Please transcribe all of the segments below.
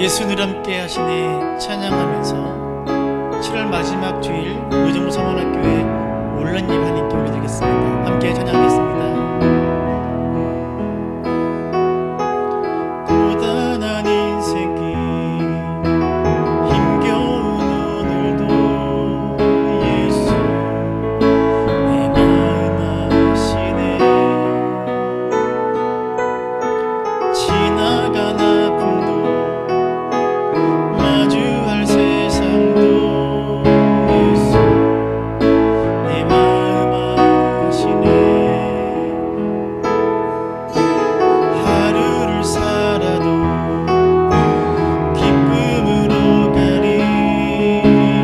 예수 늘 함께 하시니 찬양하면서 7월 마지막 주일 의정부서원학교의 온라인 예배 하나님께 올려드리겠습니다. 함께 찬양하겠습니다. 고단한 인생길 힘겨운 오늘도 예수 내 마음 아시네. 지나간 아픔도 마주할 세상도 예수 내 마음 아시네. 하루를 살아도 기쁨으로 가리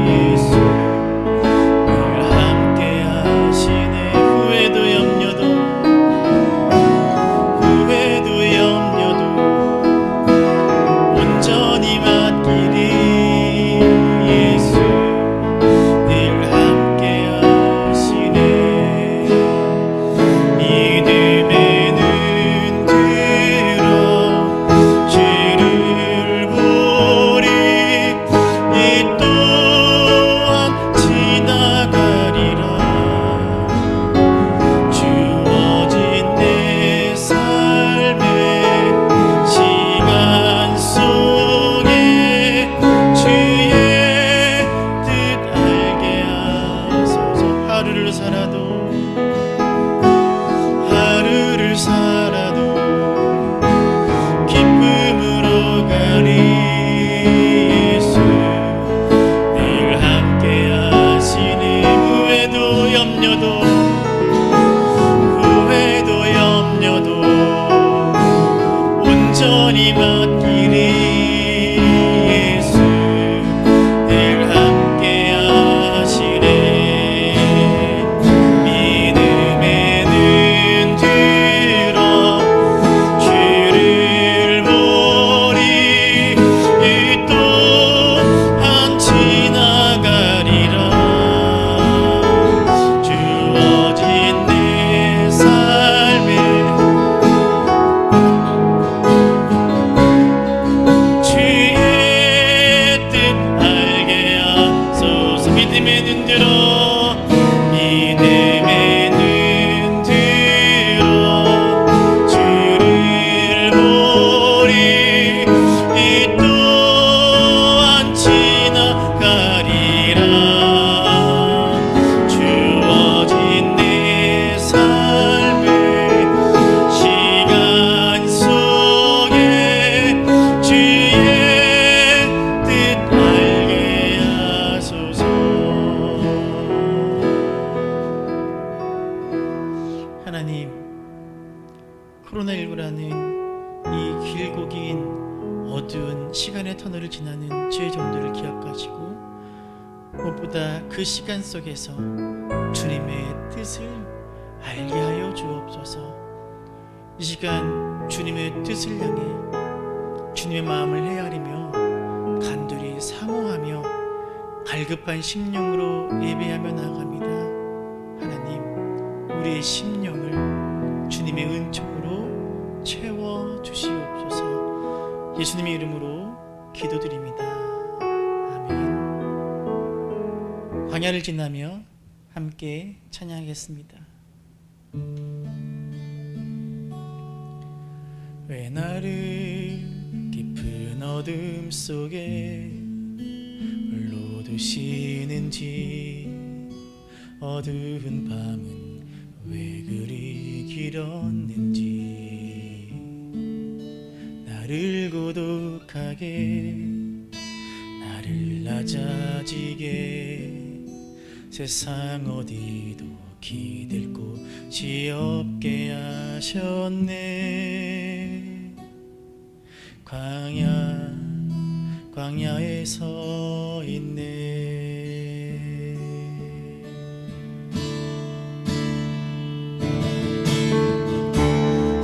예수 늘 함께 하시네. 후회도 염려도 온전히 맡기리 예수 늘 함께 하시네. 믿음의 눈 들어 주를 보리. 이 또한 지나가리라. 주어진 내 삶의 시간 속에 주의 뜻 알게 하소서. 하루를 살아도 기쁨으로 가리 예수 늘 함께 하시니. 후회도 염려도 온전히 맡기리 예수 늘 함께 하시네. 믿음의 눈 들어 주를 보리. 이 또한 지나가리라. 주어진 내 삶에 주의 뜻 알게 하소서. 믿음의 눈 들어 주를 보리. 이 또한 지나가리라. 주어진 내 삶의 시간 속에 주의 뜻 알게 하소서. 하나님, 코로나19라는 이 길고 긴 어두운 시간의 터널을 지나는 주의 종들을 기억하시고 무엇보다 그 시간 속에서 주님의 뜻을 알게 하여 주옵소서. 이 시간 주님의 뜻을 향해 주님의 마음을 헤아리며 간절히 사모하며 갈급한 심령으로 예배하며 나아갑니다. 하나님, 우리의 심령을 주님의 은총으로 채워주시옵소서. 예수님의 이름으로 기도드립니다. 아멘. 광야를 지나며 함께 찬양하겠습니다. 왜 나를 깊은 어둠 속에 홀로 두시는지. 어두운 밤은 왜 그리 길었는지. 나를 고독하게 나를 낮아지게 세상 어디도 기댈 곳이 없게 하셨네. 광야에 서 있네.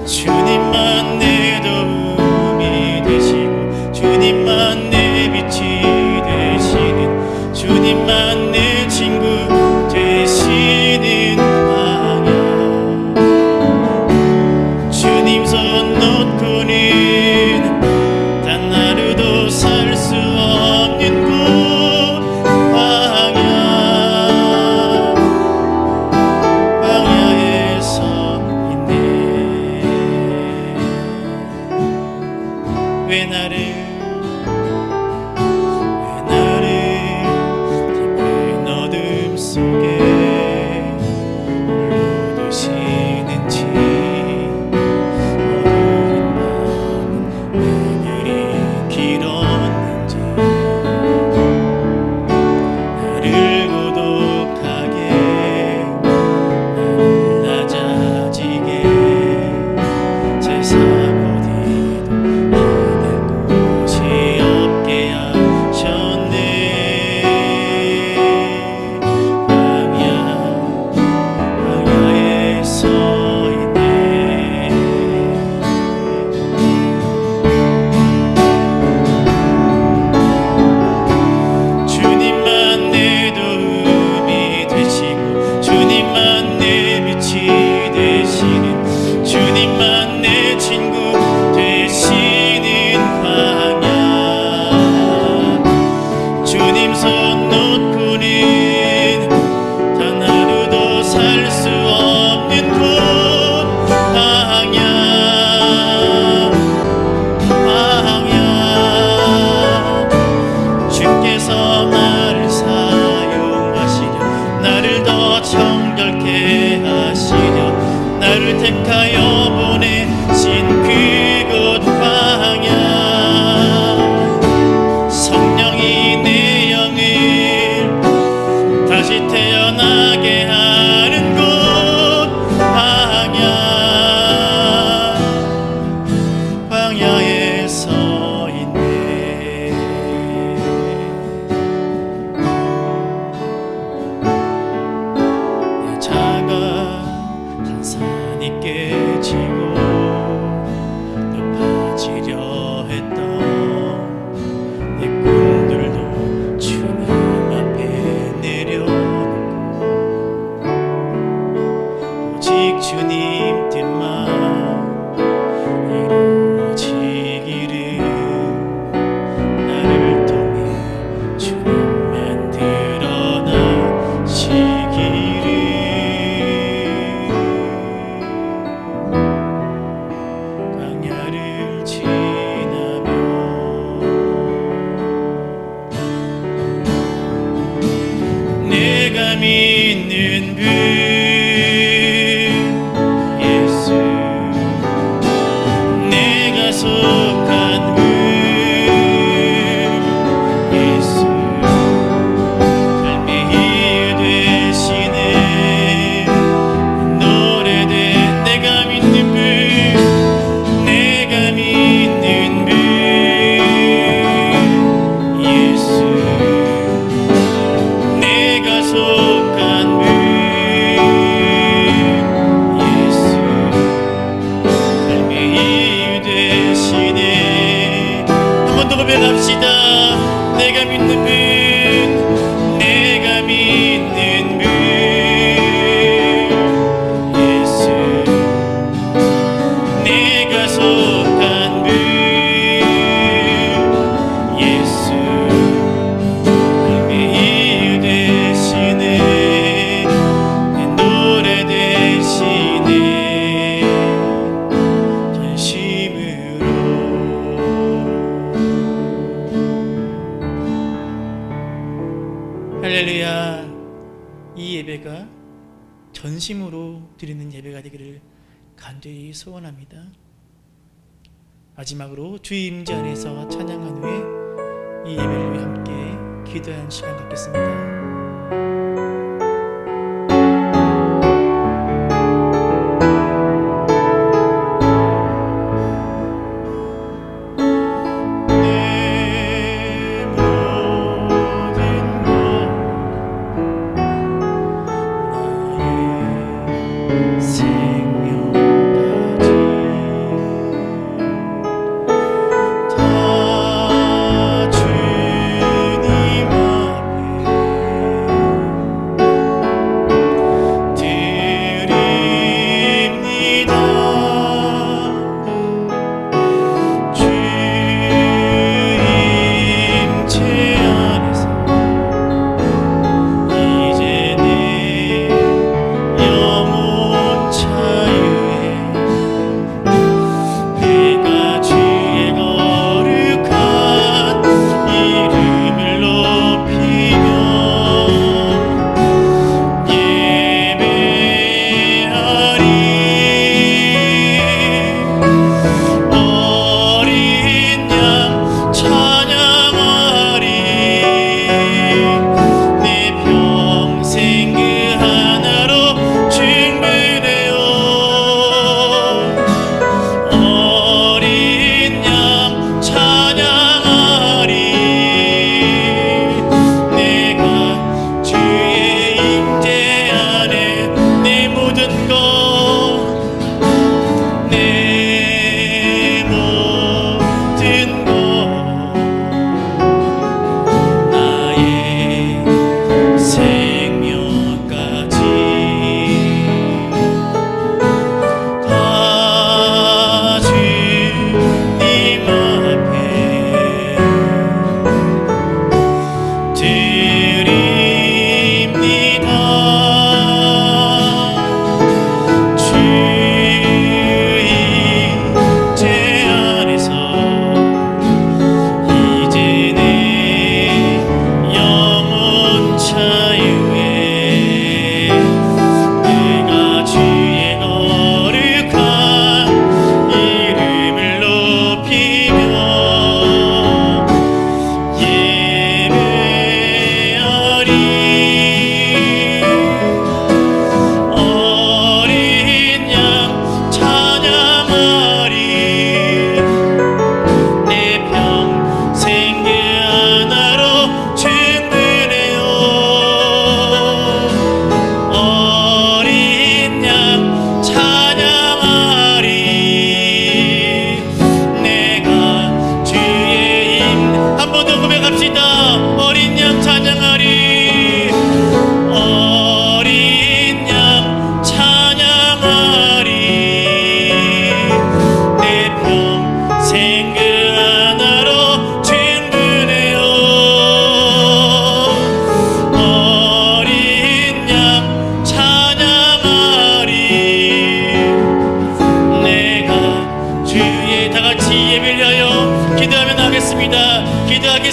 주님만 내 도움이 되시고 주님만 내 빛이 되시는 주님만 내 친구 되시는 광야. 주님 손 놓고는 단 하루도 왜 나를 깊은 어둠 속에 홀로 두시는지, 어두운 밤은 왜 그리 길었는지, 나를 고독하게 나를 낮아지게 세상 어디도 기댈 곳이 없게 하셨네. 광야에 서 있네. 주님만 내 도움이 되시고, 주님만 내 빛이 되시는, 주님만 내 친구 되시는 광야. 주님 손 놓고는 단 하루도 살 수 없는 곳, 광야. 주께서 나를 사용하시려, 나를 더 정결케 하시려, 나를 택하여 보내신 그곳 광야. 성령이 내 영을 다시 태어나게 하는 곳, 광야에 서 있네. 내 자가 산산이 깨지고 높아지려 했던 내 꿈들도 주님 앞에 내려놓고, 오직 주님 뜻만 이루어지기를, 나를 통해 주님만 드러나시기를. 광야를 지나며 내가 믿는 분 예수, 내가 속한 분 예수, 삶의 이유 되시네. 노래된 내가 믿는 분, 내가 믿는 분 예수, 내가 속한 분 예수, 삶의 이유 되시네. 한 번 더 고백합시다. 내가 믿는 분, 내가 믿는 분 예수, 내가 속한 분 예수, 삶의 이유 되시네. 내 노래 되시네. 전심으로. 할렐루야. 이 예배가 전심으로 드리는 예배가 되기를 간절히 소원합니다. 마지막으로 주의 임재 안에서 찬양한 후에 이 예배를 위해 함께 기도하는 시간 갖겠습니다. 주님 앞에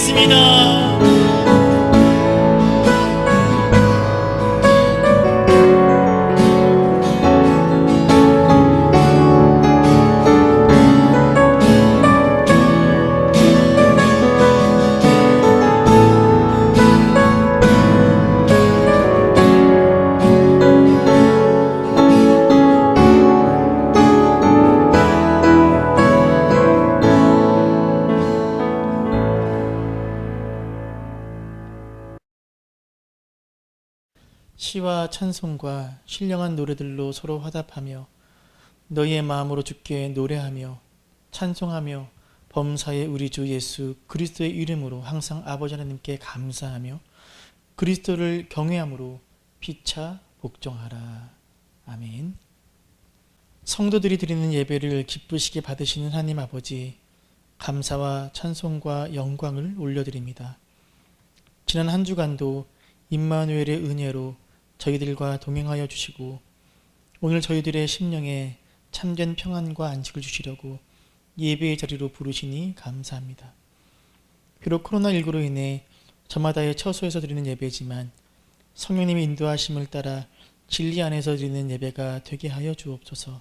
찬송하겠습니다. 시와 찬송과 신령한 노래들로 서로 화답하며 너희의 마음으로 주께 노래하며 찬송하며 범사의 우리 주 예수 그리스도의 이름으로 항상 아버지 하나님께 감사하며 그리스도를 경외함으로 피차 복종하라. 아멘. 성도들이 드리는 예배를 기쁘시게 받으시는 하나님 아버지, 감사와 찬송과 영광을 올려드립니다. 지난 한 주간도 임마누엘의 은혜로 저희들과 동행하여 주시고 오늘 저희들의 심령에 참된 평안과 안식을 주시려고 예배의 자리로 부르시니 감사합니다. 비록 코로나19로 인해 저마다의 처소에서 드리는 예배지만 성령님의 인도하심을 따라 진리 안에서 드리는 예배가 되게 하여 주옵소서.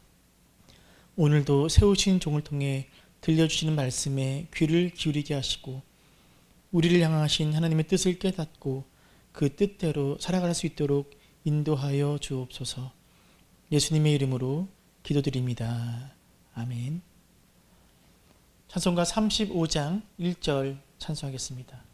오늘도 세우신 종을 통해 들려주시는 말씀에 귀를 기울이게 하시고 우리를 향하신 하나님의 뜻을 깨닫고 그 뜻대로 살아갈 수 있도록 인도하여 주옵소서. 예수님의 이름으로 기도드립니다. 아멘. 찬송가 35장 1절 찬송하겠습니다.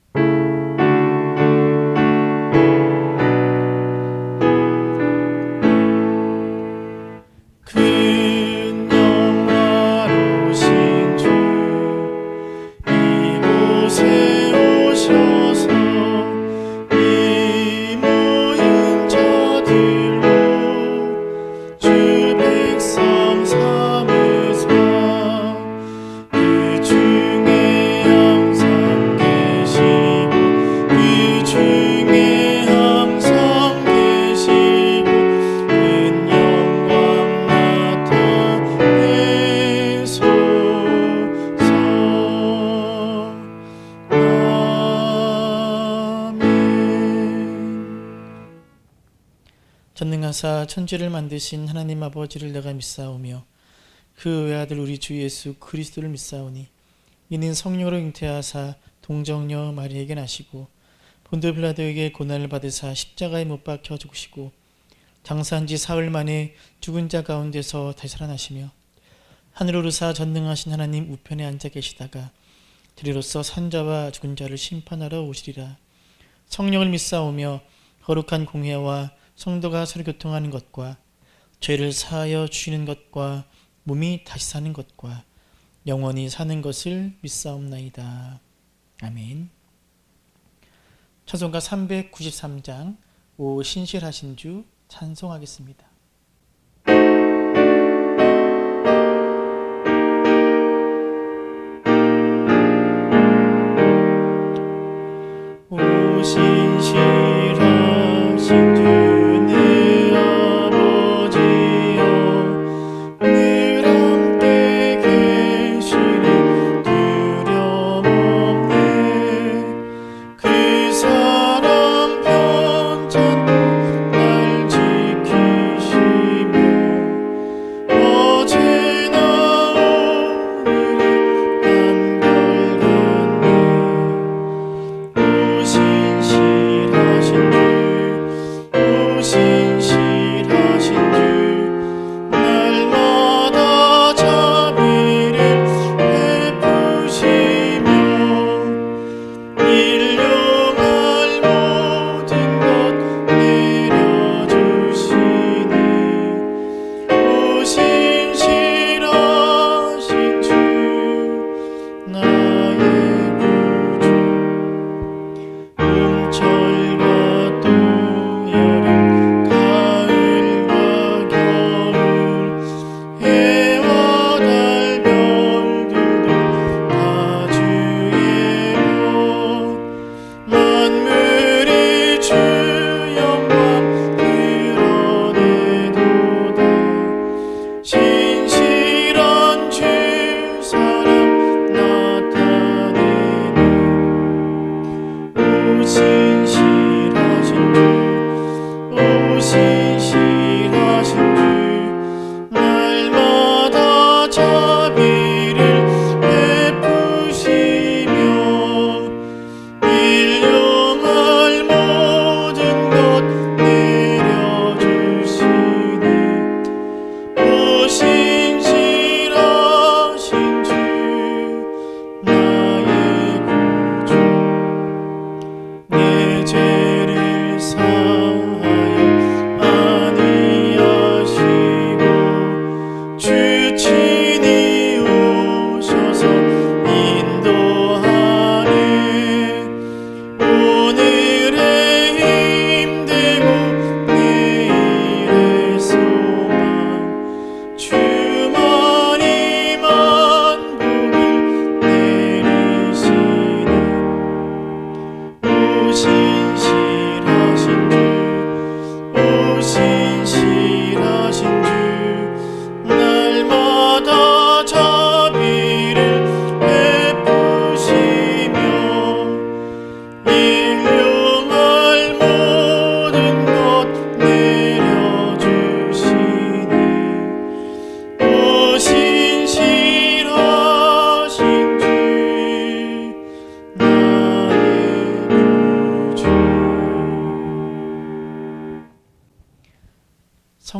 전능하사 천지를 만드신 하나님 아버지를 내가 믿사오며 그 외아들 우리 주 예수 그리스도를 믿사오니 이는 성령으로 잉태하사 동정녀 마리에게 나시고 본도 빌라도에게 고난을 받으사 십자가에 못 박혀 죽으시고 장사한 지 사흘 만에 죽은 자 가운데서 다시 살아나시며 하늘 오르사 전능하신 하나님 우편에 앉아 계시다가 들이로써 산자와 죽은 자를 심판하러 오시리라. 성령을 믿사오며 거룩한 공회와 성도가 서로 교통하는 것과 죄를 사하여 주시는 것과 몸이 다시 사는 것과 영원히 사는 것을 믿사옵나이다. 아멘. 찬송가 393장 오 신실하신 주 찬송하겠습니다. 오 신실하신 주 사랑 편찬도 날 지키시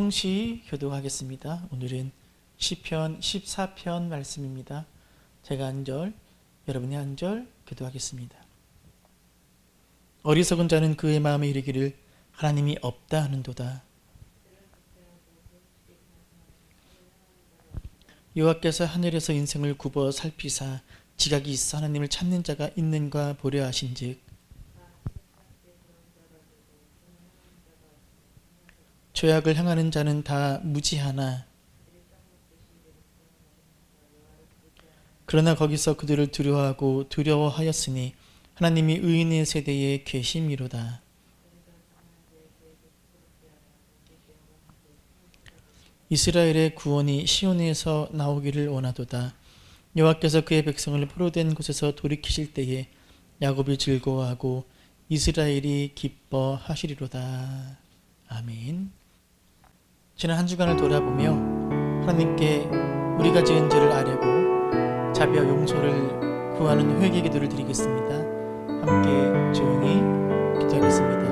동시 교독하겠습니다. 오늘은 시편 14편 말씀입니다. 제가 한 절, 여러분이 한 절 교독하겠습니다. 어리석은 자는 그의 마음에 이르기를 하나님이 없다 하는도다. 여호와께서 하늘에서 인생을 굽어 살피사 지각이 있어 하나님을 찾는 자가 있는가 보려 하신즉 죄악을 행하는 자는 다 무지하나 그러나 거기서 그들을 두려워하고 두려워하였으니 하나님이 의인의 세대에 계심이로다. 이스라엘의 구원이 시온에서 나오기를 원하도다. 여호와께서 그의 백성을 포로된 곳에서 돌이키실 때에 야곱이 즐거워하고 이스라엘이 기뻐하시리로다. 아멘. 지난 한 주간을 돌아보며 하나님께 우리가 지은 죄를 아뢰고 자비와 용서를 구하는 회개 기도를 드리겠습니다. 함께 조용히 기도하겠습니다.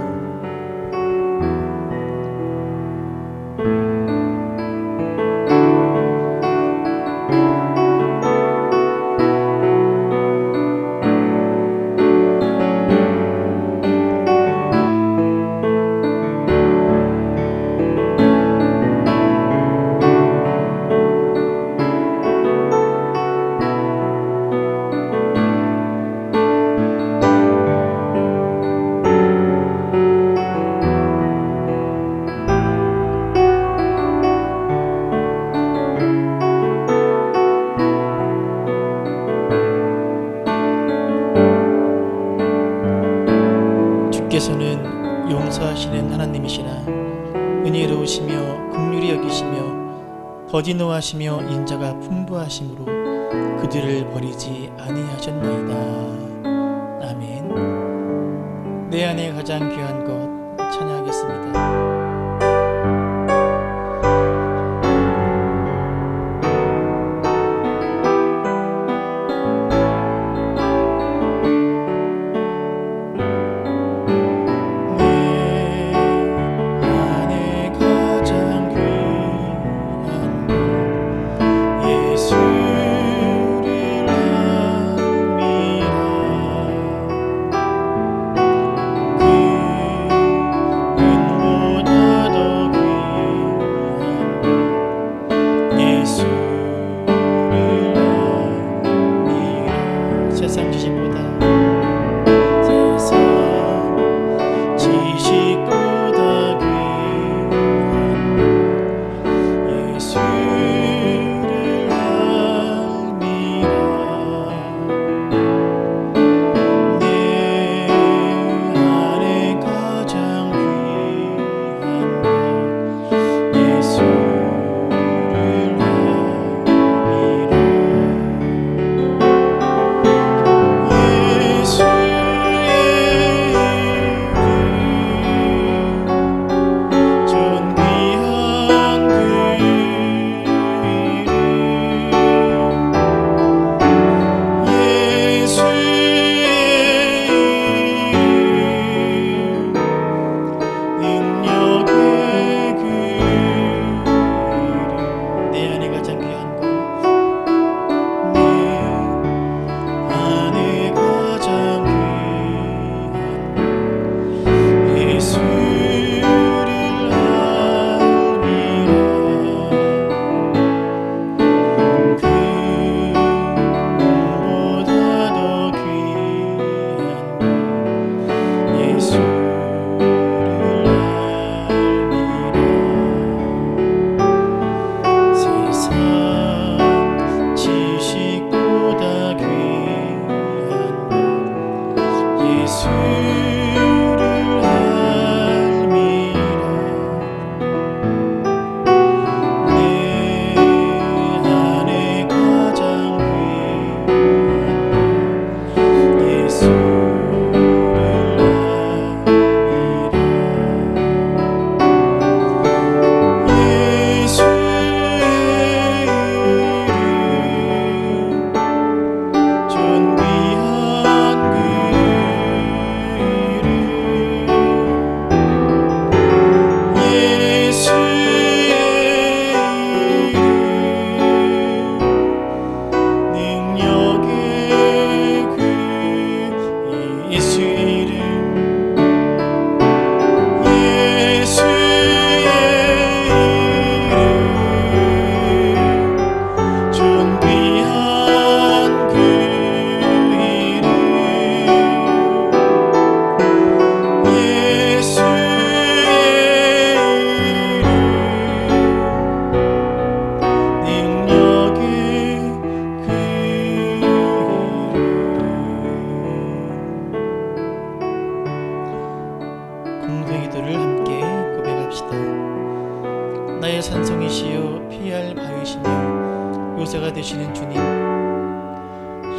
주께서는 용서하시는 하나님이시라. 은혜로우시며 긍휼히 여기시며 거짓노하시며 인자가 풍부하심으로 그들을 버리지 아니하셨나이다. 아멘. 내 안에 가장 귀한 것 찬양하겠습니다.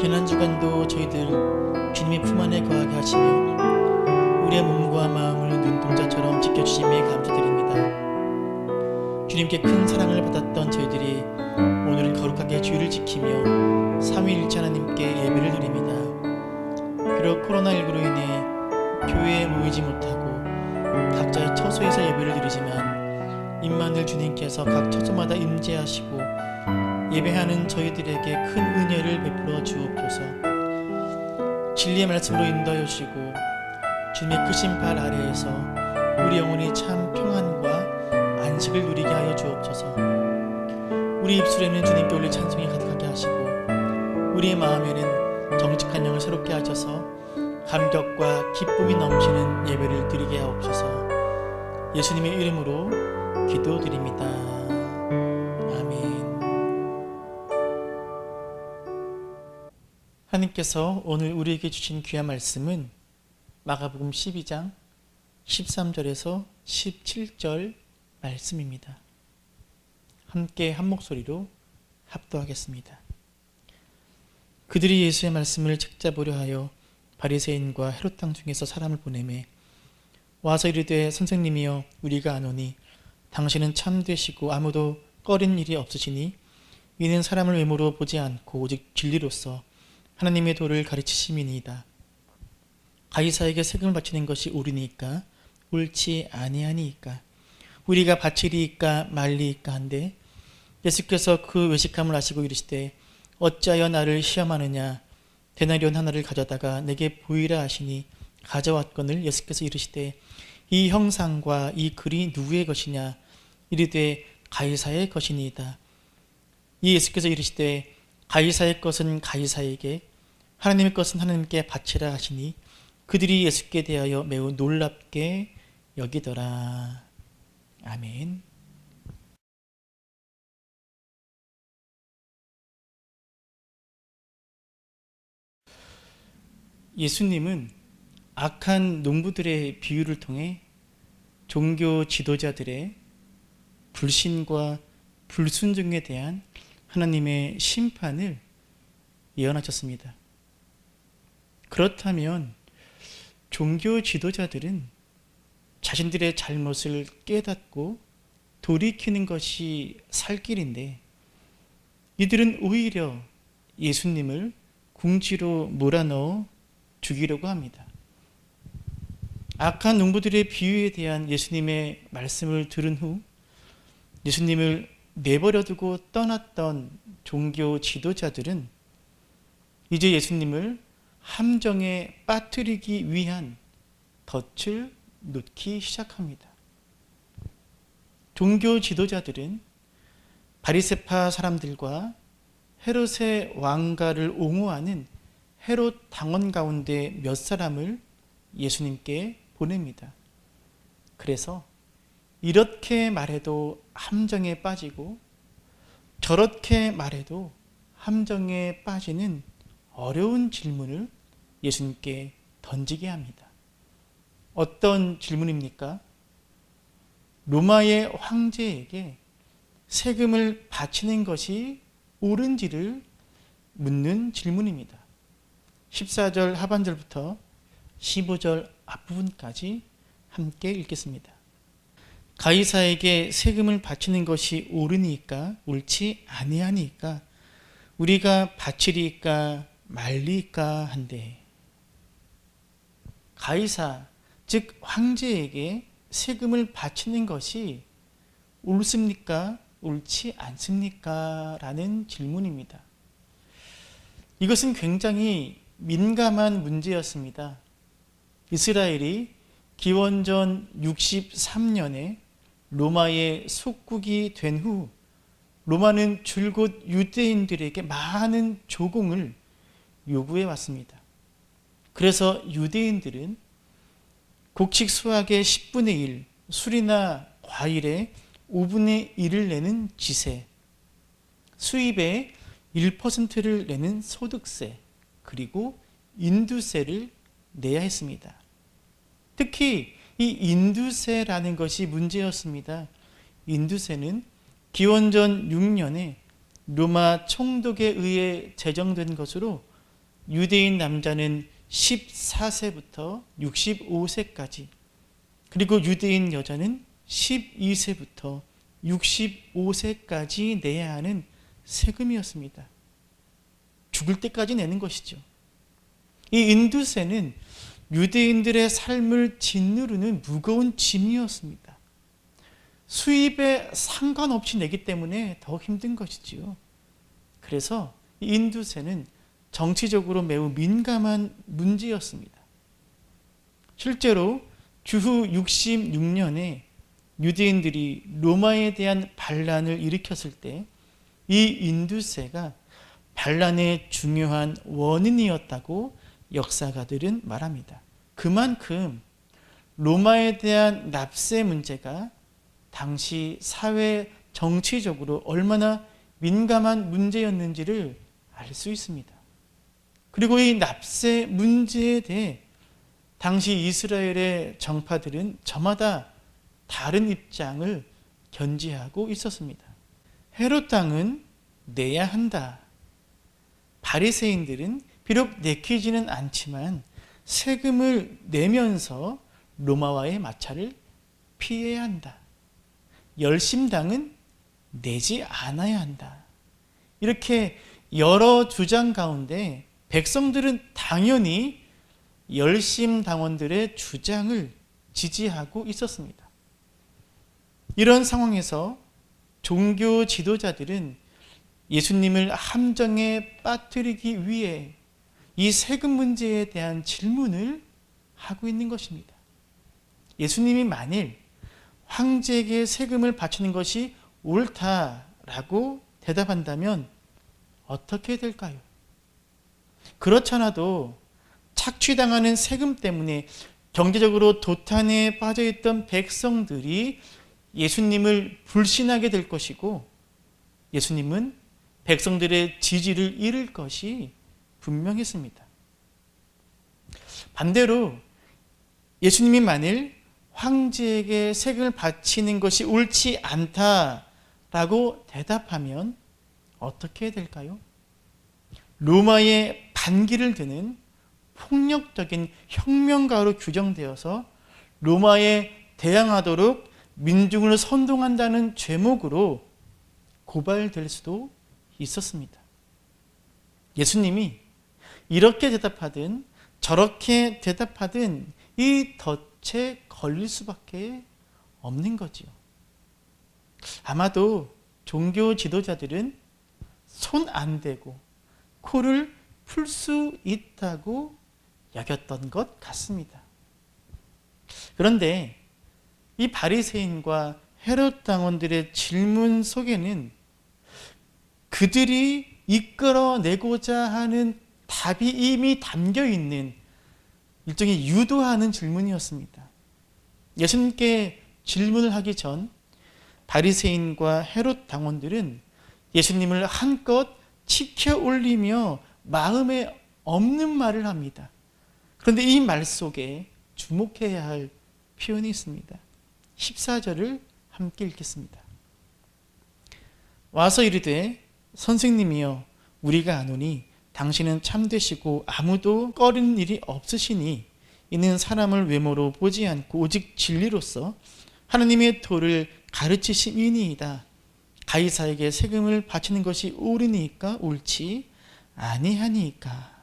지난 주간도 저희들 주님의 품 안에 거하게 하시며 우리의 몸과 마음을 눈동자처럼 지켜주심에 감사드립니다. 주님께 큰 사랑을 받았던 저희들이 오늘은 거룩하게 주일을 지키며 삼위일체 하나님께 예배를 드립니다. 비록 코로나19로 인해 교회에 모이지 못하고 각자의 처소에서 예배를 드리지만 임마누엘 주님께서 각 처소마다 임재하시고 예배하는 저희들에게 큰 은혜를 베풀어 주옵소서. 진리의 말씀으로 인도하여 주시고 주님의 크신 발 아래에서 우리 영혼이 참 평안과 안식을 누리게 하여 주옵소서. 우리 입술에는 주님께 올릴 찬송이 가득하게 하시고 우리의 마음에는 정직한 영을 새롭게 하셔서 감격과 기쁨이 넘치는 예배를 드리게 하옵소서. 예수님의 이름으로 기도드립니다. 아멘. 하나님께서 오늘 우리에게 주신 귀한 말씀은 마가복음 12장 13절에서 17절 말씀입니다. 함께 한 목소리로 합독하겠습니다. 그들이 예수의 말씀을 책잡으려 하여 바리새인과 헤롯 땅 중에서 사람을 보내매 와서 이르되 선생님이여 우리가 아노니 당신은 참되시고 아무도 꺼린 일이 없으시니 이는 사람을 외모로 보지 않고 오직 진리로서 하나님의 도를 가르치심이니이다. 가이사에게 세금을 바치는 것이 옳으니까 옳지 아니하니이까 우리가 바치리이까 말리이까 한데 예수께서 그 외식함을 아시고 이르시되 어찌하여 나를 시험하느냐 데나리온 하나를 가져다가 내게 보이라 하시니 가져왔거늘 예수께서 이르시되 이 형상과 이 글이 누구의 것이냐 이르되 가이사의 것이니이다. 이 예수께서 이르시되 가이사의 것은 가이사에게 하나님의 것은 하나님께 바치라 하시니 그들이 예수께 대하여 매우 놀랍게 여기더라. 아멘. 예수님은 악한 농부들의 비유를 통해 종교 지도자들의 불신과 불순종에 대한 하나님의 심판을 예언하셨습니다. 그렇다면 종교 지도자들은 자신들의 잘못을 깨닫고 돌이키는 것이 살 길인데 이들은 오히려 예수님을 궁지로 몰아넣어 죽이려고 합니다. 악한 농부들의 비유에 대한 예수님의 말씀을 들은 후 예수님을 내버려두고 떠났던 종교 지도자들은 이제 예수님을 함정에 빠뜨리기 위한 덫을 놓기 시작합니다. 종교 지도자들은 바리새파 사람들과 헤롯의 왕가를 옹호하는 헤롯 당원 가운데 몇 사람을 예수님께 보냅니다. 그래서 이렇게 말해도 함정에 빠지고 저렇게 말해도 함정에 빠지는 어려운 질문을 예수님께 던지게 합니다. 어떤 질문입니까? 로마의 황제에게 세금을 바치는 것이 옳은지를 묻는 질문입니다. 14절 하반절부터 15절 앞부분까지 함께 읽겠습니다. 가이사에게 세금을 바치는 것이 옳으니까 옳지 아니하니까 우리가 바치리까 말리까 한데 가이사 즉 황제에게 세금을 바치는 것이 옳습니까? 옳지 않습니까? 라는 질문입니다. 이것은 굉장히 민감한 문제였습니다. 이스라엘이 기원전 63년에 로마의 속국이 된 후 로마는 줄곧 유대인들에게 많은 조공을 요구해 왔습니다. 그래서 유대인들은 곡식 수확의 10분의 1, 술이나 과일의 5분의 1을 내는 지세, 수입의 1%를 내는 소득세, 그리고 인두세를 내야 했습니다. 특히 이 인두세라는 것이 문제였습니다. 인두세는 기원전 6년에 로마 총독에 의해 제정된 것으로 유대인 남자는 14세부터 65세까지, 그리고 유대인 여자는 12세부터 65세까지 내야 하는 세금이었습니다. 죽을 때까지 내는 것이죠. 이 인두세는 유대인들의 삶을 짓누르는 무거운 짐이었습니다. 수입에 상관없이 내기 때문에 더 힘든 것이지요. 그래서 이 인두세는 정치적으로 매우 민감한 문제였습니다. 실제로 주후 66년에 유대인들이 로마에 대한 반란을 일으켰을 때 이 인두세가 반란의 중요한 원인이었다고 역사가들은 말합니다. 그만큼 로마에 대한 납세 문제가 당시 사회 정치적으로 얼마나 민감한 문제였는지를 알 수 있습니다. 그리고 이 납세 문제에 대해 당시 이스라엘의 정파들은 저마다 다른 입장을 견지하고 있었습니다. 헤롯 왕은 내야 한다. 바리새인들은 비록 내키지는 않지만 세금을 내면서 로마와의 마찰을 피해야 한다. 열심당은 내지 않아야 한다. 이렇게 여러 주장 가운데 백성들은 당연히 열심당원들의 주장을 지지하고 있었습니다. 이런 상황에서 종교 지도자들은 예수님을 함정에 빠뜨리기 위해 이 세금 문제에 대한 질문을 하고 있는 것입니다. 예수님이 만일 황제에게 세금을 바치는 것이 옳다라고 대답한다면 어떻게 될까요? 그렇잖아도 착취당하는 세금 때문에 경제적으로 도탄에 빠져있던 백성들이 예수님을 불신하게 될 것이고, 예수님은 백성들의 지지를 잃을 것이 분명했습니다. 반대로 예수님이 만일 황제에게 세금을 바치는 것이 옳지 않다라고 대답하면 어떻게 될까요? 로마의 반기를 드는 폭력적인 혁명가로 규정되어서 로마에 대항하도록 민중을 선동한다는 죄목으로 고발될 수도 있었습니다. 예수님이 이렇게 대답하든 저렇게 대답하든 이 덫에 걸릴 수밖에 없는 거지요. 아마도 종교 지도자들은 손 안 대고 코를 풀 수 있다고 여겼던 것 같습니다. 그런데 이 바리새인과 헤롯 당원들의 질문 속에는 그들이 이끌어내고자 하는 답이 이미 담겨 있는 일종의 유도하는 질문이었습니다. 예수님께 질문을 하기 전 바리새인과 헤롯 당원들은 예수님을 한껏 치켜 올리며 마음에 없는 말을 합니다. 그런데 이 말 속에 주목해야 할 표현이 있습니다. 14절을 함께 읽겠습니다. 와서 이르되 선생님이여 우리가 아노니 당신은 참되시고 아무도 꺼리는 일이 없으시니 이는 사람을 외모로 보지 않고 오직 진리로서 하나님의 도를 가르치심이니이다. 가이사에게 세금을 바치는 것이 옳으니까 옳지 아니하니까.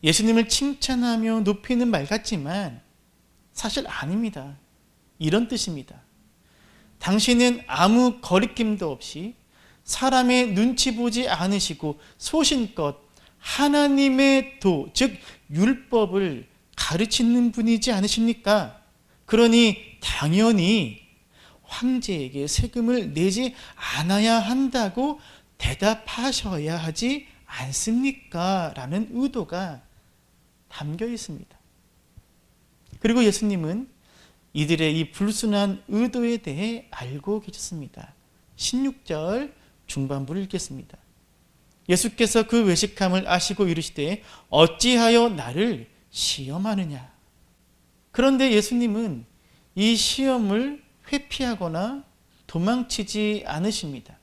예수님을 칭찬하며 높이는 말 같지만 사실 아닙니다. 이런 뜻입니다. 당신은 아무 거리낌도 없이 사람의 눈치 보지 않으시고 소신껏 하나님의 도, 즉 율법을 가르치는 분이지 않으십니까? 그러니 당연히 황제에게 세금을 내지 않아야 한다고 대답하셔야 하지 않습니까? 라는 의도가 담겨 있습니다. 그리고 예수님은 이들의 이 불순한 의도에 대해 알고 계셨습니다. 16절 중반부를 읽겠습니다. 예수께서 그 외식함을 아시고 이르시되 어찌하여 나를 시험하느냐. 그런데 예수님은 이 시험을 회피하거나 도망치지 않으십니다.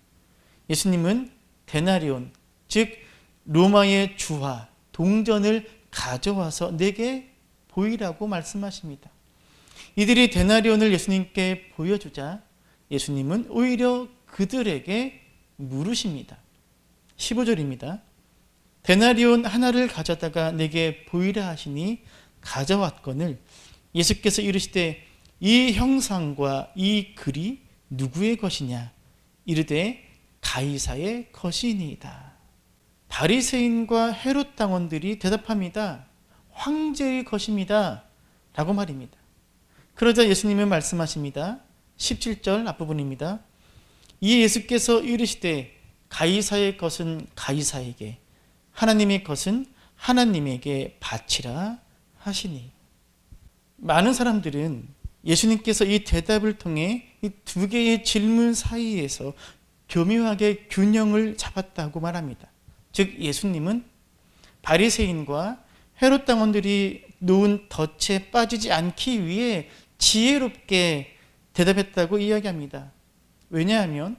예수님은 데나리온, 즉 로마의 주화, 동전을 가져와서 내게 보이라고 말씀하십니다. 이들이 데나리온을 예수님께 보여주자 예수님은 오히려 그들에게 물으십니다. 15절입니다. 데나리온 하나를 가져다가 내게 보이라 하시니 가져왔거늘 예수께서 이르시되 이 형상과 이 글이 누구의 것이냐? 이르되 가이사의 것이니이다. 바리새인과 헤롯 당원들이 대답합니다. 황제의 것입니다. 라고 말입니다. 그러자 예수님은 말씀하십니다. 17절 앞부분입니다. 이 예수께서 이르시되 가이사의 것은 가이사에게, 하나님의 것은 하나님에게 바치라 하시니. 많은 사람들은 예수님께서 이 대답을 통해 이 두 개의 질문 사이에서 교묘하게 균형을 잡았다고 말합니다. 즉 예수님은 바리새인과 헤롯 당원들이 놓은 덫에 빠지지 않기 위해 지혜롭게 대답했다고 이야기합니다. 왜냐하면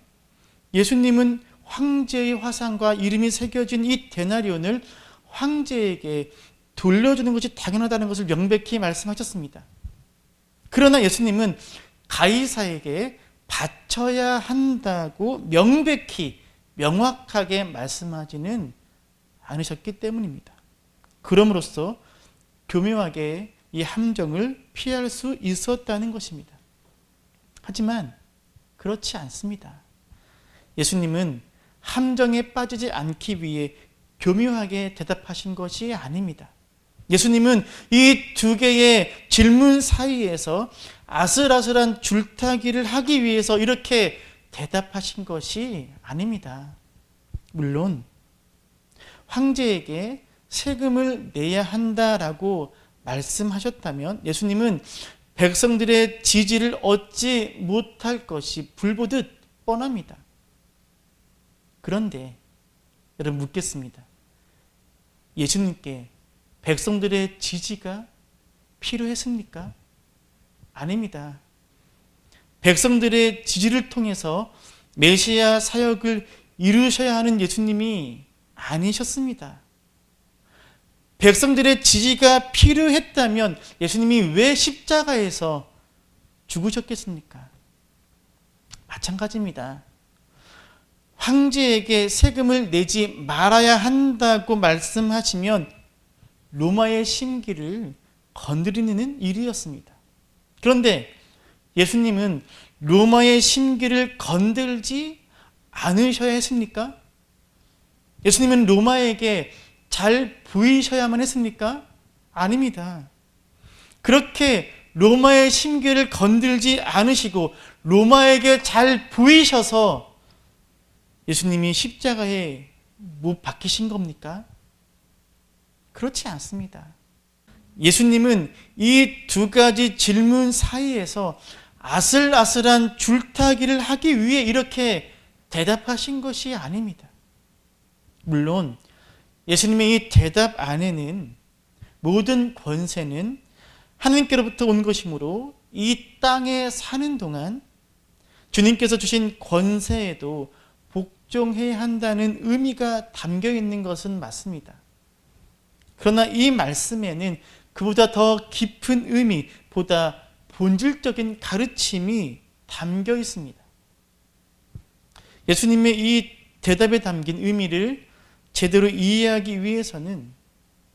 예수님은 황제의 화상과 이름이 새겨진 이 데나리온을 황제에게 돌려주는 것이 당연하다는 것을 명백히 말씀하셨습니다. 그러나 예수님은 가이사에게 바쳐야 한다고 명백히 명확하게 말씀하지는 않으셨기 때문입니다. 그럼으로써 교묘하게 이 함정을 피할 수 있었다는 것입니다. 하지만 그렇지 않습니다. 예수님은 함정에 빠지지 않기 위해 교묘하게 대답하신 것이 아닙니다. 예수님은 이 두 개의 질문 사이에서 아슬아슬한 줄타기를 하기 위해서 이렇게 대답하신 것이 아닙니다. 물론 황제에게 세금을 내야 한다라고 말씀하셨다면 예수님은 백성들의 지지를 얻지 못할 것이 불보듯 뻔합니다. 그런데 여러분 묻겠습니다. 예수님께 백성들의 지지가 필요했습니까? 아닙니다. 백성들의 지지를 통해서 메시아 사역을 이루셔야 하는 예수님이 아니셨습니다. 백성들의 지지가 필요했다면 예수님이 왜 십자가에서 죽으셨겠습니까? 마찬가지입니다. 황제에게 세금을 내지 말아야 한다고 말씀하시면 로마의 심기를 건드리는 일이었습니다. 그런데 예수님은 로마의 심기를 건들지 않으셔야 했습니까? 예수님은 로마에게 잘 보이셔야만 했습니까? 아닙니다. 그렇게 로마의 심기를 건들지 않으시고 로마에게 잘 보이셔서 예수님이 십자가에 못 박히신 겁니까? 그렇지 않습니다. 예수님은 이 두 가지 질문 사이에서 아슬아슬한 줄타기를 하기 위해 이렇게 대답하신 것이 아닙니다. 물론 예수님의 이 대답 안에는 모든 권세는 하나님께로부터 온 것이므로 이 땅에 사는 동안 주님께서 주신 권세에도 복종해야 한다는 의미가 담겨 있는 것은 맞습니다. 그러나 이 말씀에는 그보다 더 깊은 의미, 보다 본질적인 가르침이 담겨 있습니다. 예수님의 이 대답에 담긴 의미를 제대로 이해하기 위해서는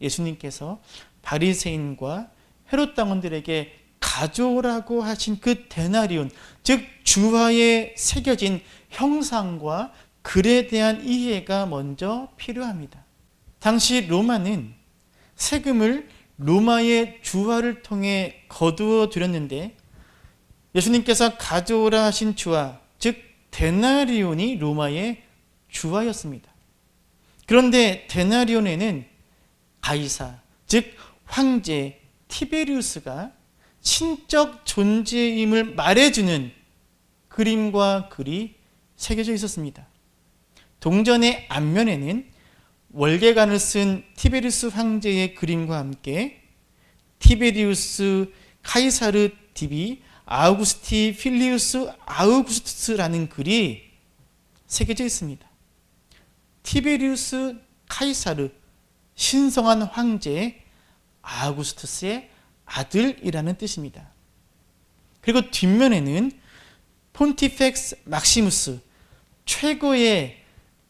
예수님께서 바리새인과 헤롯 당원들에게 가져오라고 하신 그 데나리온, 즉 주화에 새겨진 형상과 글에 대한 이해가 먼저 필요합니다. 당시 로마는 세금을 로마의 주화를 통해 거두어 들였는데 예수님께서 가져오라 하신 주화, 즉 데나리온이 로마의 주화였습니다. 그런데 데나리온에는 가이사, 즉 황제 티베리우스가 신적 존재임을 말해주는 그림과 글이 새겨져 있었습니다. 동전의 앞면에는 월계관을 쓴 티베리우스 황제의 그림과 함께 티베리우스 카이사르 디비 아우구스티 필리우스 아우구스투스라는 글이 새겨져 있습니다. 티베리우스 카이사르, 신성한 황제 아우구스투스의 아들이라는 뜻입니다. 그리고 뒷면에는 폰티펙스 막시무스, 최고의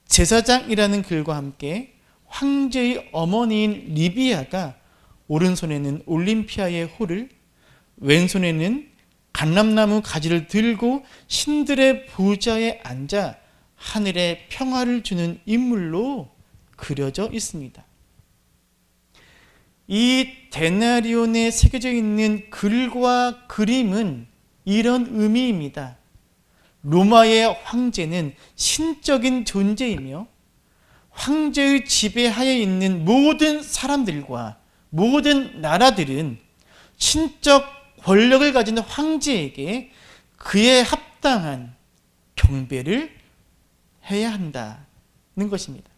제사장이라는 글과 함께 황제의 어머니인 리비아가 오른손에는 올림피아의 호를, 왼손에는 감람나무 가지를 들고 신들의 보좌에 앉아 하늘에 평화를 주는 인물로 그려져 있습니다. 이 데나리온에 새겨져 있는 글과 그림은 이런 의미입니다. 로마의 황제는 신적인 존재이며 황제의 지배하에 있는 모든 사람들과 모든 나라들은 신적 권력을 가진 황제에게 그에 합당한 경배를 해야 한다는 것입니다.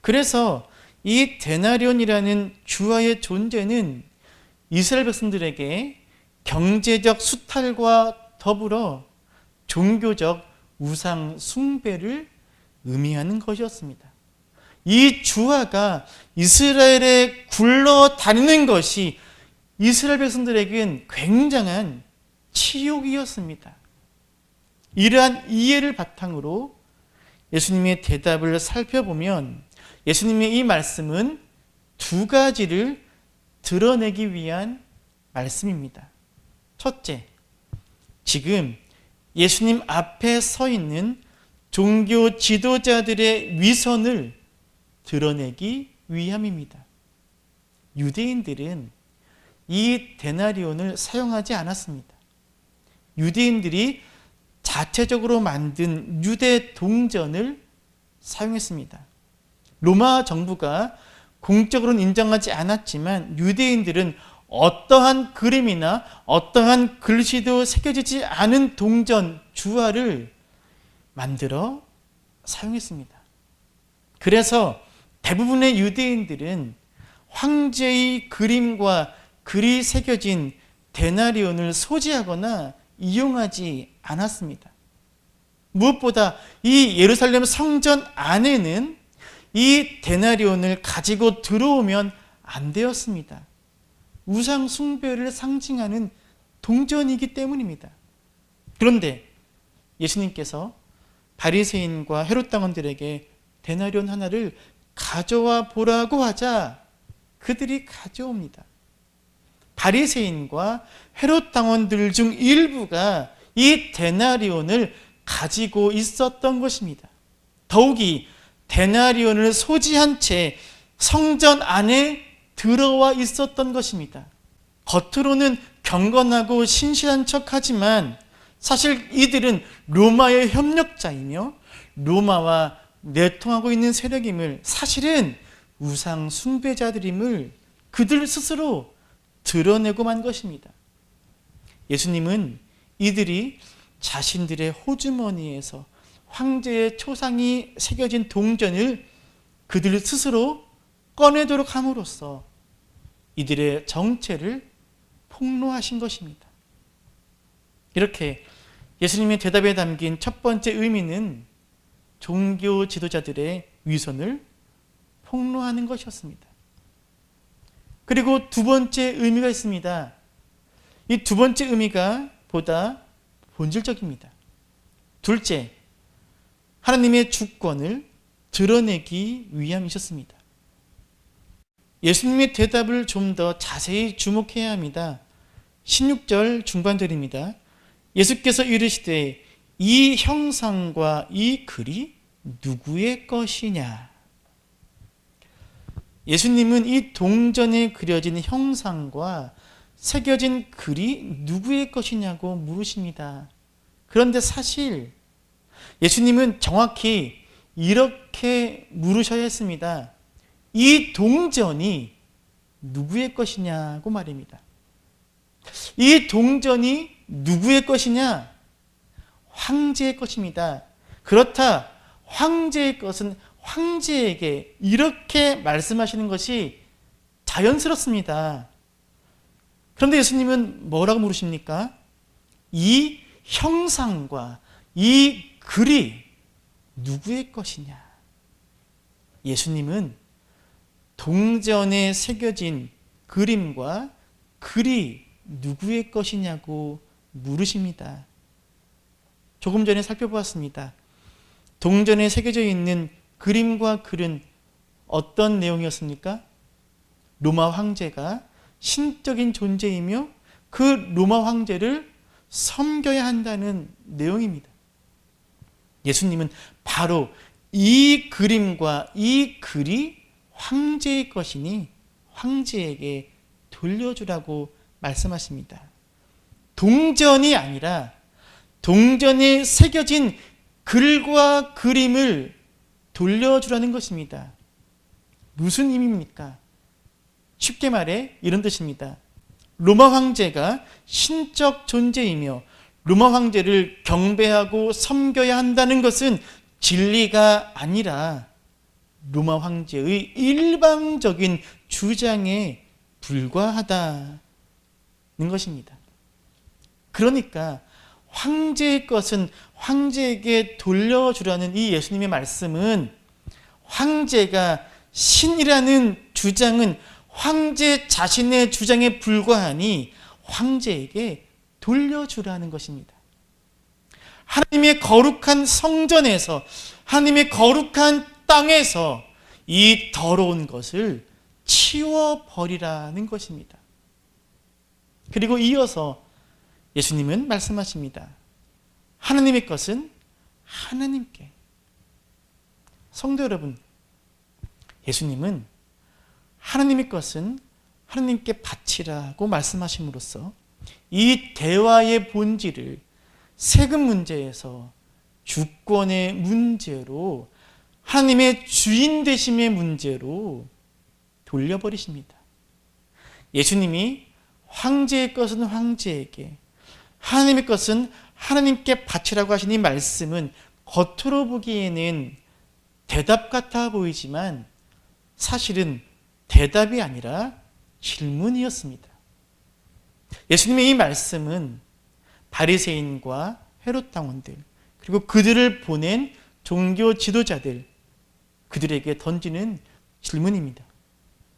그래서 이 데나리온이라는 주화의 존재는 이스라엘 백성들에게 경제적 수탈과 더불어 종교적 우상 숭배를 의미하는 것이었습니다. 이 주화가 이스라엘에 굴러다니는 것이 이스라엘 백성들에게는 굉장한 치욕이었습니다. 이러한 이해를 바탕으로 예수님의 대답을 살펴보면 예수님의 이 말씀은 두 가지를 드러내기 위한 말씀입니다. 첫째, 지금 예수님 앞에 서 있는 종교 지도자들의 위선을 드러내기 위함입니다. 유대인들은 이 데나리온을 사용하지 않았습니다. 유대인들이 자체적으로 만든 유대 동전을 사용했습니다. 로마 정부가 공적으로는 인정하지 않았지만 유대인들은 어떠한 그림이나 어떠한 글씨도 새겨지지 않은 동전, 주화를 만들어 사용했습니다. 그래서 대부분의 유대인들은 황제의 그림과 글이 새겨진 데나리온을 소지하거나 이용하지 않았습니다. 무엇보다 이 예루살렘 성전 안에는 이 데나리온을 가지고 들어오면 안 되었습니다. 우상 숭배를 상징하는 동전이기 때문입니다. 그런데 예수님께서 바리새인과 헤롯 당원들에게 데나리온 하나를 가져와 보라고 하자 그들이 가져옵니다. 바리새인과 헤롯 당원들 중 일부가 이 데나리온을 가지고 있었던 것입니다. 더욱이 데나리온을 소지한 채 성전 안에 들어와 있었던 것입니다. 겉으로는 경건하고 신실한 척하지만 사실 이들은 로마의 협력자이며 로마와 내통하고 있는 세력임을, 사실은 우상 숭배자들임을 그들 스스로 드러내고만 것입니다. 예수님은 이들이 자신들의 호주머니에서 황제의 초상이 새겨진 동전을 그들 스스로 꺼내도록 함으로써 이들의 정체를 폭로하신 것입니다. 이렇게 예수님의 대답에 담긴 첫 번째 의미는 종교 지도자들의 위선을 폭로하는 것이었습니다. 그리고 두 번째 의미가 있습니다. 이 두 번째 의미가 보다 본질적입니다. 둘째, 하나님의 주권을 드러내기 위함이셨습니다. 예수님의 대답을 좀 더 자세히 주목해야 합니다. 16절 중반절입니다. 예수께서 이르시되 이 형상과 이 글이 누구의 것이냐? 예수님은 이 동전에 그려진 형상과 새겨진 글이 누구의 것이냐고 물으십니다. 그런데 사실 예수님은 정확히 이렇게 물으셔야 했습니다. 이 동전이 누구의 것이냐고 말입니다. 이 동전이 누구의 것이냐? 황제의 것입니다. 그렇다, 황제의 것은 황제에게 이렇게 말씀하시는 것이 자연스럽습니다. 그런데 예수님은 뭐라고 물으십니까? 이 형상과 이 글이 누구의 것이냐? 예수님은 동전에 새겨진 그림과 글이 누구의 것이냐고 물으십니다. 조금 전에 살펴보았습니다. 동전에 새겨져 있는 그림과 글은 어떤 내용이었습니까? 로마 황제가 신적인 존재이며 그 로마 황제를 섬겨야 한다는 내용입니다. 예수님은 바로 이 그림과 이 글이 황제의 것이니 황제에게 돌려주라고 말씀하십니다. 동전이 아니라 동전에 새겨진 글과 그림을 돌려주라는 것입니다. 무슨 의미입니까? 쉽게 말해 이런 뜻입니다. 로마 황제가 신적 존재이며 로마 황제를 경배하고 섬겨야 한다는 것은 진리가 아니라 로마 황제의 일방적인 주장에 불과하다는 것입니다. 그러니까 황제의 것은 황제에게 돌려주라는 이 예수님의 말씀은 황제가 신이라는 주장은 황제 자신의 주장에 불과하니 황제에게 돌려주라는 것입니다. 하나님의 거룩한 성전에서, 하나님의 거룩한 땅에서 이 더러운 것을 치워버리라는 것입니다. 그리고 이어서 예수님은 말씀하십니다. 하나님의 것은 하나님께. 성도 여러분, 예수님은 하나님의 것은 하나님께 바치라고 말씀하심으로써 이 대화의 본질을 세금 문제에서 주권의 문제로, 하나님의 주인 되심의 문제로 돌려버리십니다. 예수님이 황제의 것은 황제에게, 하나님의 것은 하나님께 바치라고 하신 이 말씀은 겉으로 보기에는 대답 같아 보이지만 사실은 대답이 아니라 질문이었습니다. 예수님의 이 말씀은 바리새인과 헤롯 당원들, 그리고 그들을 보낸 종교 지도자들, 그들에게 던지는 질문입니다.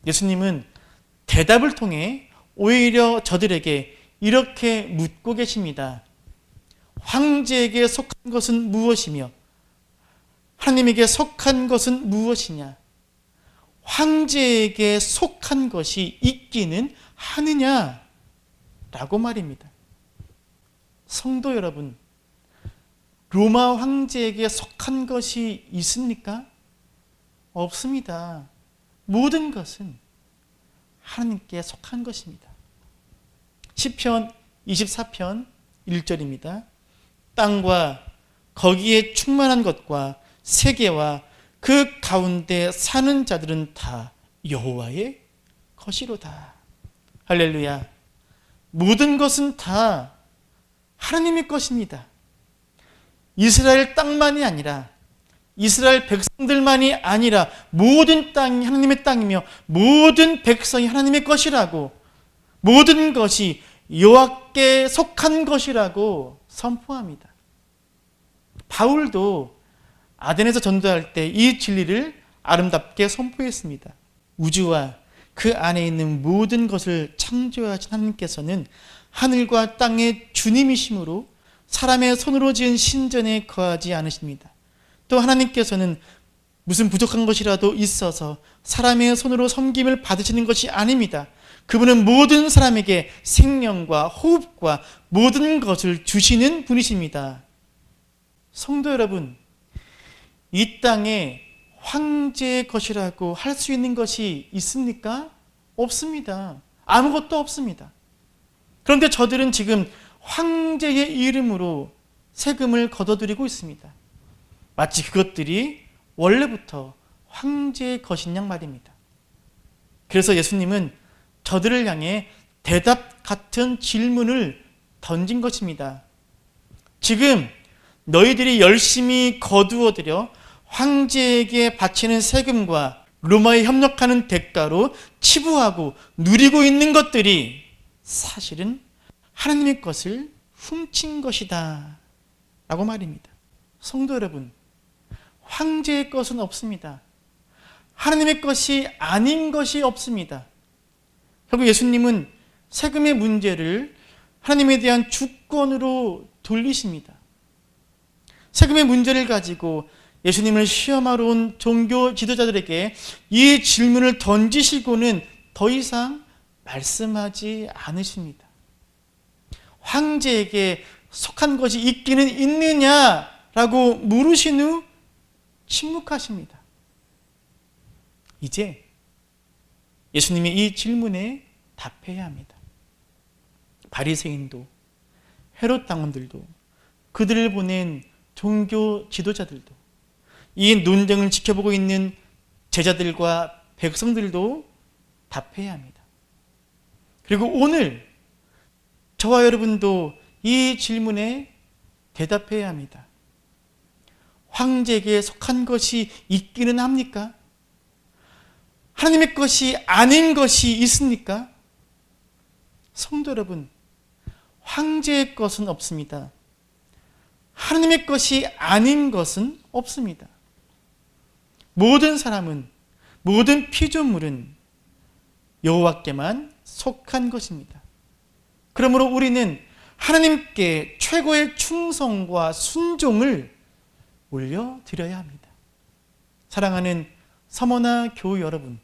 예수님은 대답을 통해 오히려 저들에게 이렇게 묻고 계십니다. 황제에게 속한 것은 무엇이며 하나님에게 속한 것은 무엇이냐? 황제에게 속한 것이 있기는 하느냐? 라고 말입니다. 성도 여러분, 로마 황제에게 속한 것이 있습니까? 없습니다. 모든 것은 하나님께 속한 것입니다. 시편 24편 1절입니다. 땅과 거기에 충만한 것과 세계와 그 가운데 사는 자들은 다 여호와의 것이로다. 할렐루야. 모든 것은 다 하나님의 것입니다. 이스라엘 땅만이 아니라, 이스라엘 백성들만이 아니라 모든 땅이 하나님의 땅이며 모든 백성이 하나님의 것이라고, 모든 것이 여호와께 속한 것이라고 선포합니다. 바울도 아덴에서 전도할 때 이 진리를 아름답게 선포했습니다. 우주와 그 안에 있는 모든 것을 창조하신 하나님께서는 하늘과 땅의 주님이심으로 사람의 손으로 지은 신전에 거하지 않으십니다. 또 하나님께서는 무슨 부족한 것이라도 있어서 사람의 손으로 섬김을 받으시는 것이 아닙니다. 그분은 모든 사람에게 생명과 호흡과 모든 것을 주시는 분이십니다. 성도 여러분, 이 땅에 황제의 것이라고 할 수 있는 것이 있습니까? 없습니다. 아무것도 없습니다. 그런데 저들은 지금 황제의 이름으로 세금을 걷어들이고 있습니다. 마치 그것들이 원래부터 황제의 것인 양 말입니다. 그래서 예수님은 저들을 향해 대답 같은 질문을 던진 것입니다. 지금 너희들이 열심히 거두어들여 황제에게 바치는 세금과 로마에 협력하는 대가로 치부하고 누리고 있는 것들이 사실은 하나님의 것을 훔친 것이다 라고 말입니다. 성도 여러분, 황제의 것은 없습니다. 하나님의 것이 아닌 것이 없습니다. 결국 예수님은 세금의 문제를 하나님에 대한 주권으로 돌리십니다. 세금의 문제를 가지고 예수님을 시험하러 온 종교 지도자들에게 이 질문을 던지시고는 더 이상 말씀하지 않으십니다. 황제에게 속한 것이 있기는 있느냐라고 물으신 후 침묵하십니다. 이제 예수님의 이 질문에 답해야 합니다. 바리새인도 헤롯 당원들도 그들을 보낸 종교 지도자들도 이 논쟁을 지켜보고 있는 제자들과 백성들도 답해야 합니다. 그리고 오늘 저와 여러분도 이 질문에 대답해야 합니다. 황제에게 속한 것이 있기는 합니까? 하나님의 것이 아닌 것이 있습니까? 성도 여러분, 황제의 것은 없습니다. 하나님의 것이 아닌 것은 없습니다. 모든 사람은, 모든 피조물은 여호와께만 속한 것입니다. 그러므로 우리는 하나님께 최고의 충성과 순종을 올려드려야 합니다. 사랑하는 사모나 교우 여러분,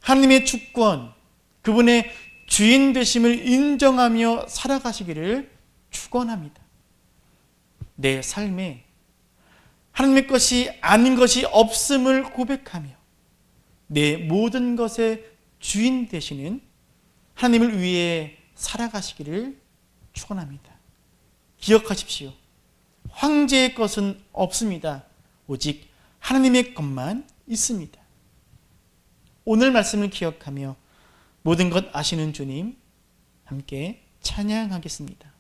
하나님의 주권, 그분의 주인 되심을 인정하며 살아가시기를 축원합니다. 내 삶에 하나님의 것이 아닌 것이 없음을 고백하며 내 모든 것의 주인 되시는 하나님을 위해 살아가시기를 축원합니다. 기억하십시오. 황제의 것은 없습니다. 오직 하나님의 것만 있습니다. 오늘 말씀을 기억하며 모든 것 아시는 주님 함께 찬양하겠습니다.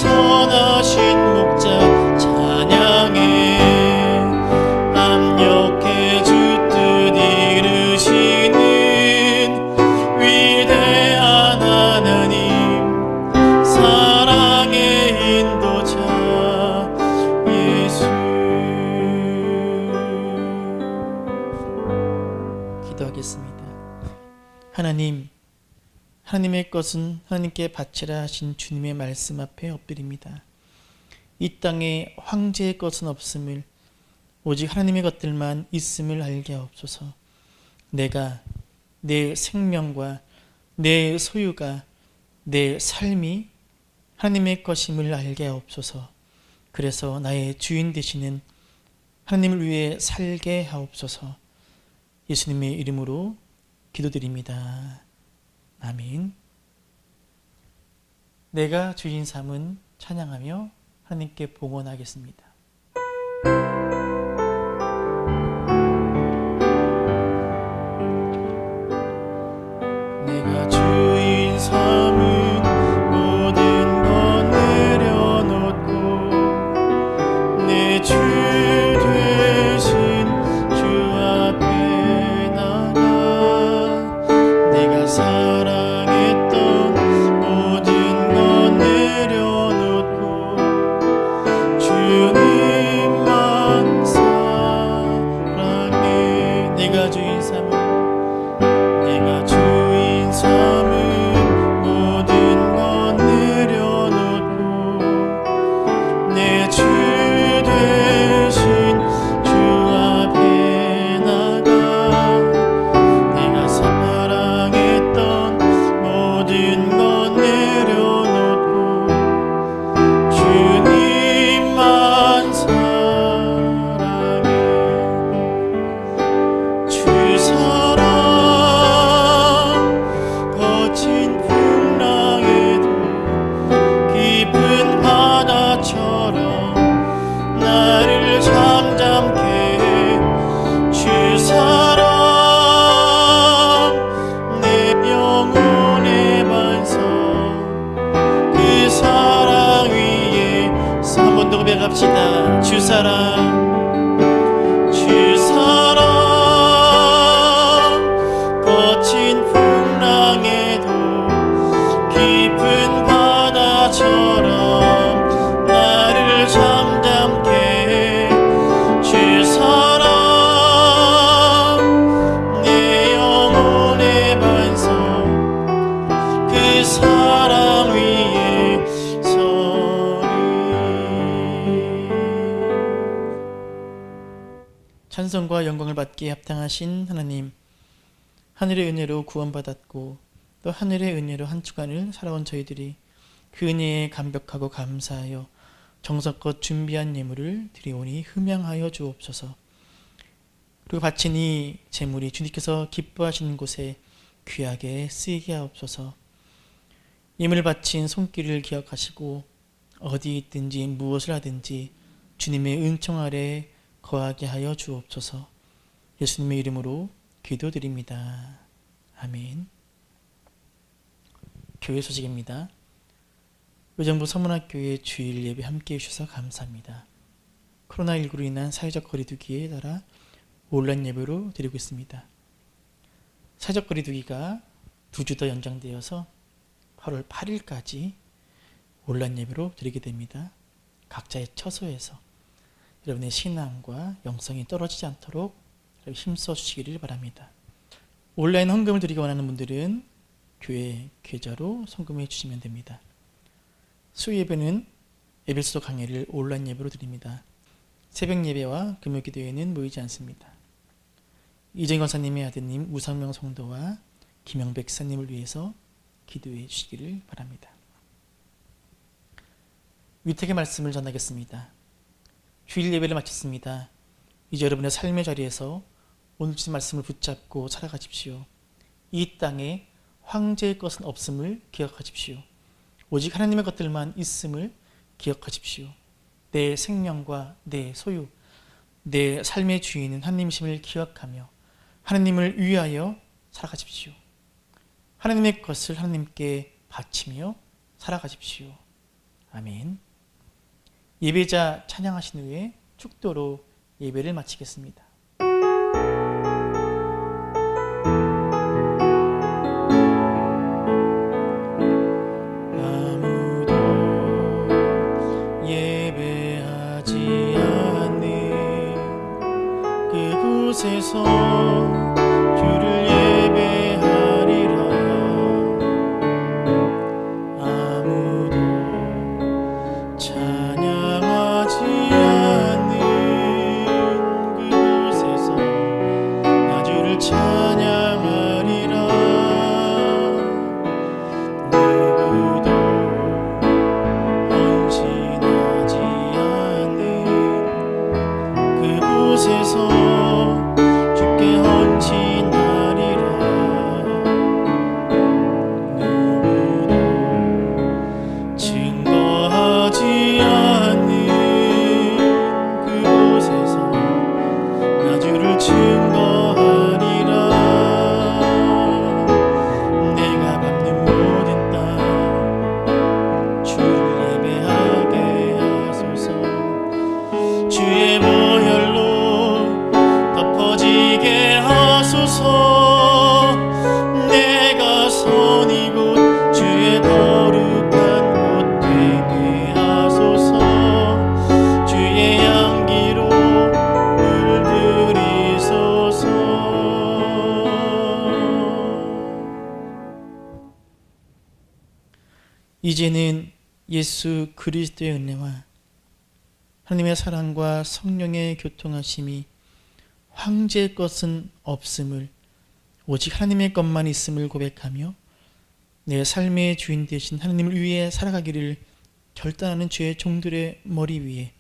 선하신 하나님의 것은 하나님께 바치라 하신 주님의 말씀 앞에 엎드립니다. 이 땅에 황제의 것은 없음을, 오직 하나님의 것들만 있음을 알게 하옵소서. 내가, 내 생명과 내 소유가, 내 삶이 하나님의 것임을 알게 하옵소서. 그래서 나의 주인 되시는 하나님을 위해 살게 하옵소서. 예수님의 이름으로 기도드립니다. 아멘. 내가 주인 삼은 찬양하며 하나님께 봉헌하겠습니다. 내가 주인 삼은 모든 것 내려놓고 내 주 되신 주 앞에 나가 내가 사랑했던 모든 것 내려놓고 주님만 사랑해. 내가 주인 삼은 모든 것 내려놓고 내 주 되신 주 앞에 나가 내가 사랑했던 모든 것 내려놓고 주님만 사랑해. 주 사랑 거친 풍랑에도 깊은 바다처럼 나를 잠잠케 해. 주 사랑 내 영혼의 반석 그 사랑 위에 한 번 더 고백합시다. 주 사랑 주 사랑 거친 풍랑에도 깊은 바다처럼 나를 잠잠케 해. 주 사랑 내 영혼의 반석 그 사랑 위에 서리. 찬송과 영광을 받기에 합당하신 하나님, 하늘의 은혜로 구원받았고 또 하늘의 은혜로 한 주간을 살아온 저희들이 그 은혜에 감격하고 감사하여 정성껏 준비한 예물을 드리오니 흠양하여 주옵소서. 그리고 바친 이 제물이 주님께서 기뻐하시는 곳에 귀하게 쓰이게 하옵소서. 예물을 바친 손길을 기억하시고 어디 있든지 무엇을 하든지 주님의 은총 아래 거하게 하여 주옵소서. 예수님의 이름으로 기도드립니다. 아멘. 교회 소식입니다. 의정부 서문학교의 주일 예배 함께해 주셔서 감사합니다. 코로나19로 인한 사회적 거리두기에 따라 온라인 예배로 드리고 있습니다. 사회적 거리두기가 2주 더 연장되어서 8월 8일까지 온라인 예배로 드리게 됩니다. 각자의 처소에서 여러분의 신앙과 영성이 떨어지지 않도록 힘써 주시기를 바랍니다. 온라인 헌금을 드리기 원하는 분들은 교회 계좌로 송금해 주시면 됩니다. 수요 예배는 예배수도 강해를 온라인 예배로 드립니다. 새벽 예배와 금요 기도회는 모이지 않습니다. 이정희 권사님의 아드님 우상명 성도와 김영백 사님을 위해서 기도해 주시기를 바랍니다. 위택의 말씀을 전하겠습니다. 주일 예배를 마쳤습니다. 이제 여러분의 삶의 자리에서 오늘 주신 말씀을 붙잡고 살아가십시오. 이 땅에 황제의 것은 없음을 기억하십시오. 오직 하나님의 것들만 있음을 기억하십시오. 내 생명과 내 소유, 내 삶의 주인은 하나님이심을 기억하며 하나님을 위하여 살아가십시오. 하나님의 것을 하나님께 바치며 살아가십시오. 아멘. 예배자 찬양하신 후에 축도로 예배를 마치겠습니다. 아무도 예배하지 않는 그곳에서 주를 예배하리라. 이제는 예수 그리스도의 은혜와 하나님의 사랑과 성령의 교통하심이 황제의 것은 없음을 오직 하나님의 것만 있음을 고백하며 내 삶의 주인 되신 하나님을 위해 살아가기를 결단하는 죄의 종들의 머리 위에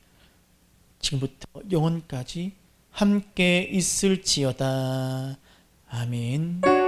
지금부터 영원까지 함께 있을지어다. 아멘.